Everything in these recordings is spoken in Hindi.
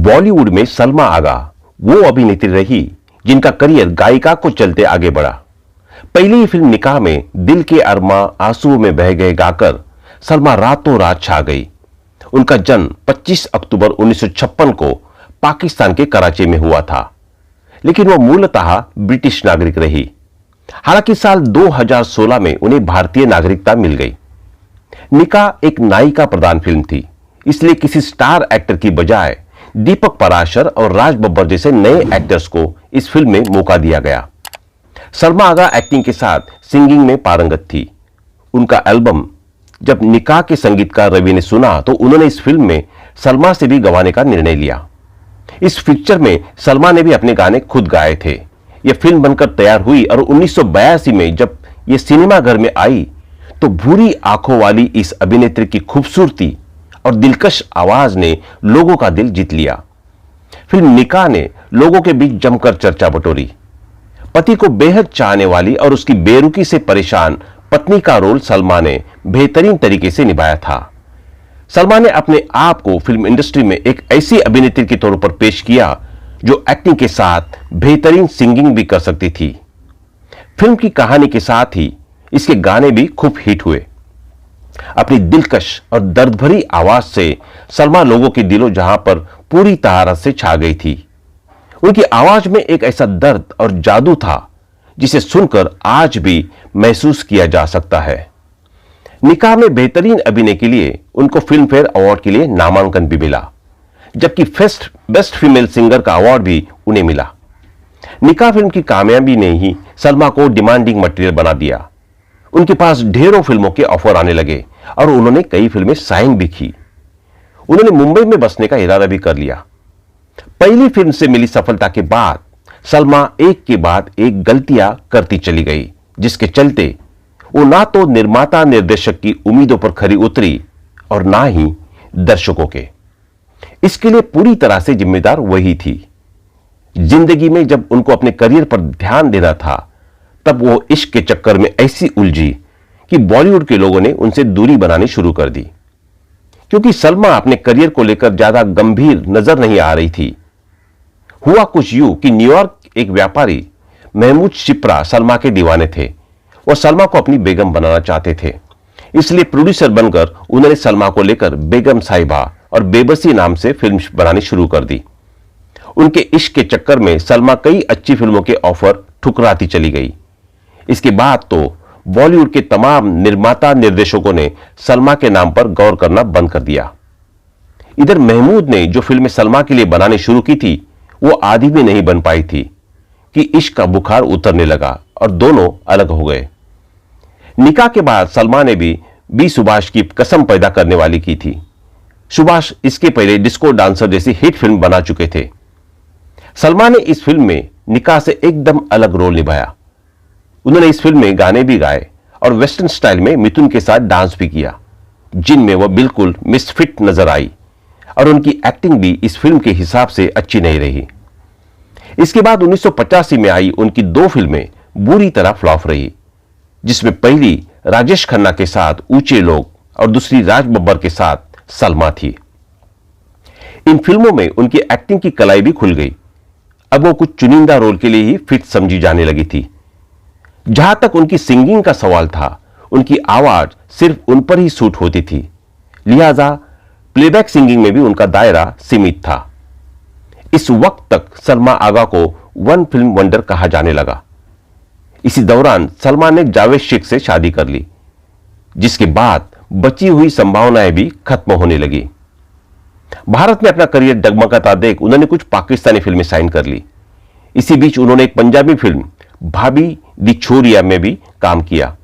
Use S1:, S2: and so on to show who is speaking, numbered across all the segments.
S1: बॉलीवुड में सलमा आगा वो अभिनेत्री रही जिनका करियर गायिका को चलते आगे बढ़ा। पहली फिल्म निकाह में दिल के अरमा आंसुओं में बह गए गाकर सलमा रातों रात छा गई। उनका जन्म 25 अक्टूबर 1956 को पाकिस्तान के कराची में हुआ था, लेकिन वो मूलतः ब्रिटिश नागरिक रही। हालांकि साल 2016 में उन्हें भारतीय नागरिकता मिल गई। निकाह एक नायिका प्रधान फिल्म थी, इसलिए किसी स्टार एक्टर की बजाय दीपक पराशर और राज बब्बर जैसे नए एक्टर्स को इस फिल्म में मौका दिया गया। सलमा आगा एक्टिंग के साथ सिंगिंग में पारंगत थी। उनका एल्बम जब निकाह के संगीतकार रवि ने सुना तो उन्होंने इस फिल्म में सलमा से भी गवाने का निर्णय लिया। इस पिक्चर में सलमा ने भी अपने गाने खुद गाए थे। यह फिल्म बनकर तैयार हुई और 1982 में जब यह सिनेमाघर में आई तो भूरी आंखों वाली इस अभिनेत्री की खूबसूरती और दिलकश आवाज ने लोगों का दिल जीत लिया। फिल्म निकाह ने लोगों के बीच जमकर चर्चा बटोरी। पति को बेहद चाहने वाली और उसकी बेरुखी से परेशान पत्नी का रोल सलमा ने बेहतरीन तरीके से निभाया था। सलमा ने अपने आप को फिल्म इंडस्ट्री में एक ऐसी अभिनेत्री के तौर पर पेश किया जो एक्टिंग के साथ बेहतरीन सिंगिंग भी कर सकती थी। फिल्म की कहानी के साथ ही इसके गाने भी खूब हिट हुए। अपनी दिलकश और दर्द भरी आवाज से सलमा लोगों के दिलों जहां पर पूरी तरह से छा गई थी। उनकी आवाज में एक ऐसा दर्द और जादू था जिसे सुनकर आज भी महसूस किया जा सकता है। निकाह में बेहतरीन अभिनय के लिए उनको फिल्म फेयर अवार्ड के लिए नामांकन भी मिला, जबकि बेस्ट फीमेल सिंगर का अवार्ड भी उन्हें मिला। निकाह फिल्म की कामयाबी ने ही सलमा को डिमांडिंग मटेरियल बना दिया। उनके पास ढेरों फिल्मों के ऑफर आने लगे और उन्होंने कई फिल्में साइन भी की। उन्होंने मुंबई में बसने का इरादा भी कर लिया। पहली फिल्म से मिली सफलता के बाद सलमा एक के बाद एक गलतियां करती चली गई, जिसके चलते वो ना तो निर्माता निर्देशक की उम्मीदों पर खरी उतरी और ना ही दर्शकों के। इसके लिए पूरी तरह से जिम्मेदार वही थी। जिंदगी में जब उनको अपने करियर पर ध्यान देना था तब वो इश्क के चक्कर में ऐसी उलझी कि बॉलीवुड के लोगों ने उनसे दूरी बनानी शुरू कर दी। क्योंकि सलमा अपने करियर को लेकर ज्यादा गंभीर नजर नहीं आ रही थी। हुआ कुछ यूं कि न्यूयॉर्क एक व्यापारी महमूद शिप्रा सलमा के दीवाने थे और सलमा को अपनी बेगम बनाना चाहते थे। इसलिए प्रोड्यूसर बनकर उन्होंने सलमा को लेकर बेगम साहिबा और बेबसी नाम से फिल्म बनानी शुरू कर दी। उनके इश्क के चक्कर में सलमा कई अच्छी फिल्मों के ऑफर ठुकराती चली गई। इसके बाद तो बॉलीवुड के तमाम निर्माता निर्देशकों ने सलमा के नाम पर गौर करना बंद कर दिया। इधर महमूद ने जो फिल्में सलमा के लिए बनानी शुरू की थी वो आधी भी नहीं बन पाई थी कि इश्क का बुखार उतरने लगा और दोनों अलग हो गए। निकाह के बाद सलमा ने भी बी सुभाष की कसम पैदा करने वाली की थी। सुभाष इसके पहले डिस्को डांसर जैसी हिट फिल्म बना चुके थे। सलमा ने इस फिल्म में निकाह से एकदम अलग रोल निभाया। उन्होंने इस फिल्म में गाने भी गाए और वेस्टर्न स्टाइल में मिथुन के साथ डांस भी किया, जिनमें वह बिल्कुल मिसफिट नजर आई और उनकी एक्टिंग भी इस फिल्म के हिसाब से अच्छी नहीं रही। इसके बाद 1985 में आई उनकी दो फिल्में बुरी तरह फ्लॉप रही, जिसमें पहली राजेश खन्ना के साथ ऊंचे लोग और दूसरी राज बब्बर के साथ सलमा थी। इन फिल्मों में उनकी एक्टिंग की कलाई भी खुल गई। अब वो कुछ चुनिंदा रोल के लिए ही फिट समझी जाने लगी थी। जहां तक उनकी सिंगिंग का सवाल था, उनकी आवाज सिर्फ उन पर ही सूट होती थी, लिहाजा प्लेबैक सिंगिंग में भी उनका दायरा सीमित था। इस वक्त तक सलमा आगा को वन फिल्म वंडर कहा जाने लगा। इसी दौरान सलमा ने जावेद शेख से शादी कर ली, जिसके बाद बची हुई संभावनाएं भी खत्म होने लगी। भारत में अपना करियर डगमगाता देख उन्होंने कुछ पाकिस्तानी फिल्में साइन कर ली। इसी बीच उन्होंने एक पंजाबी फिल्म भाभी दी छोरिया में भी काम किया।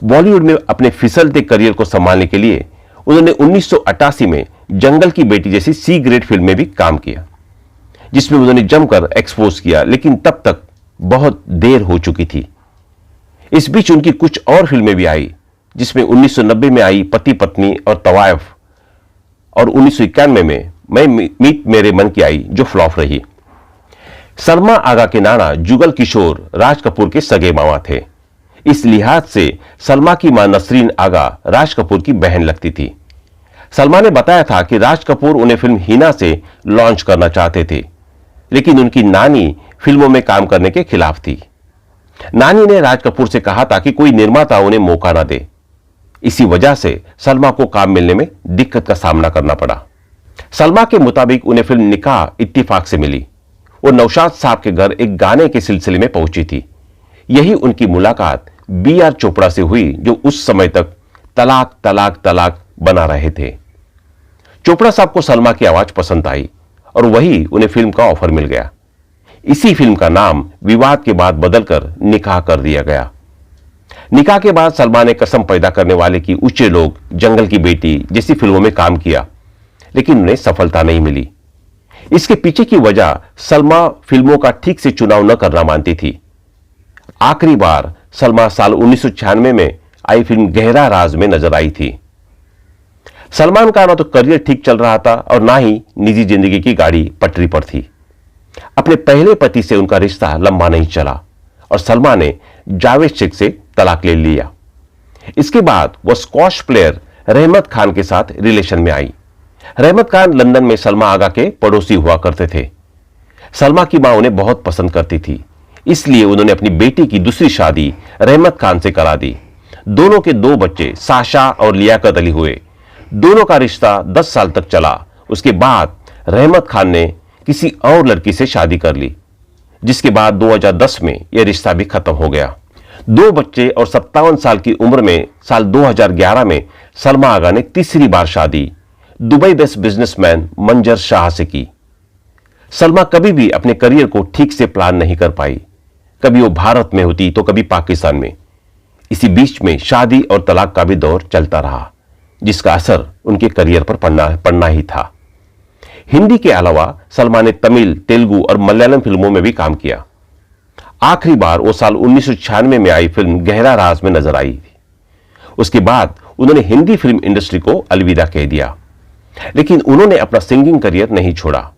S1: बॉलीवुड में अपने फिसलते करियर को संभालने के लिए उन्होंने 1988 में जंगल की बेटी जैसी सी ग्रेड फिल्म में भी काम किया, जिसमें उन्होंने जमकर एक्सपोज किया, लेकिन तब तक बहुत देर हो चुकी थी। इस बीच उनकी कुछ और फिल्में भी आई, जिसमें 1990 में आई पति पत्नी और तवायफ और 1991 में मैं मीत मेरे मन की आई, जो फ्लॉप रही। सलमा आगा के नाना जुगल किशोर राज कपूर के सगे मामा थे। इस लिहाज से सलमा की मां नसरीन आगा राज कपूर की बहन लगती थी। सलमान ने बताया था कि राज कपूर उन्हें फिल्म हीना से लॉन्च करना चाहते थे, लेकिन उनकी नानी फिल्मों में काम करने के खिलाफ थी। नानी ने राज कपूर से कहा था कि कोई निर्माता उन्हें मौका ना दे। इसी वजह से सलमा को काम मिलने में दिक्कत का सामना करना पड़ा। सलमा के मुताबिक उन्हें फिल्म निकाह इत्तिफाक से मिली। वो नौशाद साहब के घर एक गाने के सिलसिले में पहुंची थी। यही उनकी मुलाकात B.R. चोपड़ा से हुई, जो उस समय तक तलाक तलाक तलाक बना रहे थे। चोपड़ा साहब को सलमा की आवाज पसंद आई और वही उन्हें फिल्म का ऑफर मिल गया। इसी फिल्म का नाम विवाद के बाद बदलकर निकाह कर दिया गया। निकाह के बाद सलमा ने कसम पैदा करने वाले की ऊंचे लोग, जंगल की बेटी जैसी फिल्मों में काम किया, लेकिन उन्हें सफलता नहीं मिली। इसके पीछे की वजह सलमा फिल्मों का ठीक से चुनाव न करना मानती थी। आखिरी बार सलमा साल 1996 में आई फिल्म गहरा राज में नजर आई थी। सलमान का ना तो करियर ठीक चल रहा था और ना ही निजी जिंदगी की गाड़ी पटरी पर थी। अपने पहले पति से उनका रिश्ता लंबा नहीं चला और सलमा ने जावेद शेख से तलाक ले लिया। इसके बाद वह स्क्वॉश प्लेयर रहमत खान के साथ रिलेशन में आई। रहमत खान लंदन में सलमा आगा के पड़ोसी हुआ करते थे। सलमा की मां उन्हें बहुत पसंद करती थी, इसलिए उन्होंने अपनी बेटी की दूसरी शादी रहमत खान से करा दी। दोनों के 2 बच्चे साशा और लियाकत अली हुए। दोनों का रिश्ता 10 साल तक चला। उसके बाद रहमत खान ने किसी और लड़की से शादी कर ली, जिसके बाद 2010 में यह रिश्ता भी खत्म हो गया। 2 बच्चे और 57 साल की उम्र में साल 2011 में सलमा आगा ने तीसरी बार शादी दुबई बेस्ड बिजनेसमैन मंजर शाह से की। सलमा कभी भी अपने करियर को ठीक से प्लान नहीं कर पाई। कभी वो भारत में होती तो कभी पाकिस्तान में। इसी बीच में शादी और तलाक का भी दौर चलता रहा, जिसका असर उनके करियर पर पड़ना ही था। हिंदी के अलावा सलमा ने तमिल, तेलुगु और मलयालम फिल्मों में भी काम किया। आखिरी बार वो साल 1996 में आई फिल्म गहरा राज में नजर आई थी। उसके बाद उन्होंने हिंदी फिल्म इंडस्ट्री को अलविदा कह दिया, लेकिन उन्होंने अपना सिंगिंग करियर नहीं छोड़ा।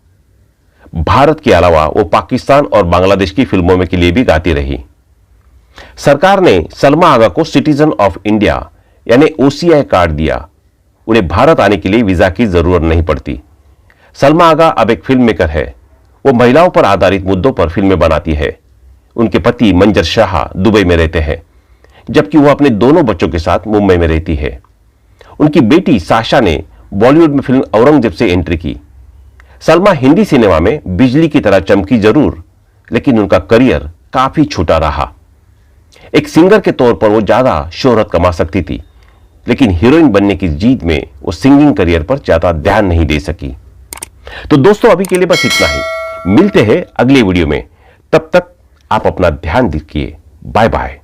S1: भारत के अलावा वो पाकिस्तान और बांग्लादेश की फिल्मों में के लिए भी गाती रही। सरकार ने सलमा आगा को सिटीजन ऑफ इंडिया यानी OCI कार्ड दिया। उन्हें भारत आने के लिए वीजा की जरूरत नहीं पड़ती। सलमा आगा अब एक फिल्म मेकर है। वो महिलाओं पर आधारित मुद्दों पर फिल्में बनाती है। उनके पति मंजर शाह दुबई में रहते हैं, जबकि वो अपने दोनों बच्चों के साथ मुंबई में रहती है। उनकी बेटी साशा ने बॉलीवुड में फिल्म औरंगजेब से एंट्री की। सलमा हिंदी सिनेमा में बिजली की तरह चमकी जरूर, लेकिन उनका करियर काफी छोटा रहा। एक सिंगर के तौर पर वो ज्यादा शोहरत कमा सकती थी, लेकिन हीरोइन बनने की जिद में वो सिंगिंग करियर पर ज्यादा ध्यान नहीं दे सकी। तो दोस्तों, अभी के लिए बस इतना ही। मिलते हैं अगले वीडियो में। तब तक आप अपना ध्यान रखिए। Bye bye.